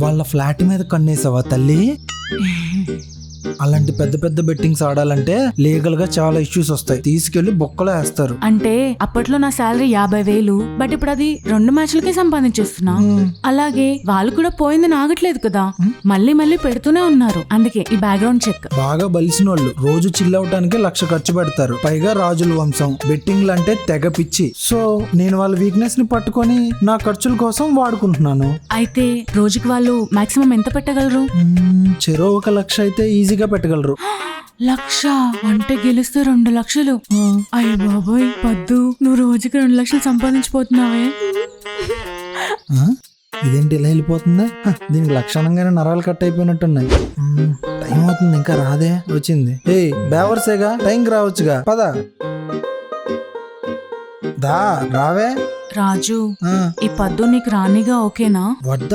వాళ్ళ ఫ్లాట్ మీద కన్నేసావా తల్లి? అలాంటి పెద్ద పెద్ద బెట్టింగ్స్ ఆడాలంటే లీగల్ గా చాలా ఇష్యూస్ వస్తాయి, తీసుకెళ్లి బొక్కలో వేస్తారు. అంటే అప్పట్లో నా శాలరీ 50,000, బట్ ఇప్పుడు అది 2 మ్యాచ్లకే సంపాదించేస్తున్నా. అలాగే వాళ్ళు కూడా పోయిందని ఆగట్లేదు కదా, మళ్ళీ మళ్ళీ పెడుతూనే ఉన్నారు. అందుకే ఈ బ్యాక్గ్రౌండ్ చెక్. బాగా బలిసిన వాళ్ళు రోజు చిల్ అవటానికి 1,00,000 ఖర్చు పెడతారు, పైగా రాజుల వంశం. బెట్టింగ్లు అంటే తెగ పిచ్చి. సో నేను వాళ్ళ వీక్నెస్ ని పట్టుకొని నా ఖర్చుల కోసం వాడుకుంటున్నాను. అయితే రోజుకి వాళ్ళు మాక్సిమం ఎంత పెట్టగలరు? చెరో 1,00,000 అయితే ఈజీగా పెట్టగలరు. 1,00,000 అంటే గెలిస్తే 2 లక్షలు. అయ్య బాబోయ్ పద్దు, నువ్వు రోజుకి 2 లక్షలు సంపాదించిపోతున్నావే. ఇదేంటి ఇలా వెళ్ళిపోతుంది? దీనికి లక్షణంగానే నరాలు కట్ అయిపోయినట్టున్నాయి. టైం అవుతుంది, ఇంకా రాదే. వచ్చింది. ఏయ్ బేవర్సేగా, టైంకి రావచ్చుగా, పద. దా రావే. రాజు, ఈ పద్దు నీకు రానిగా ఓకేనా? వద్ద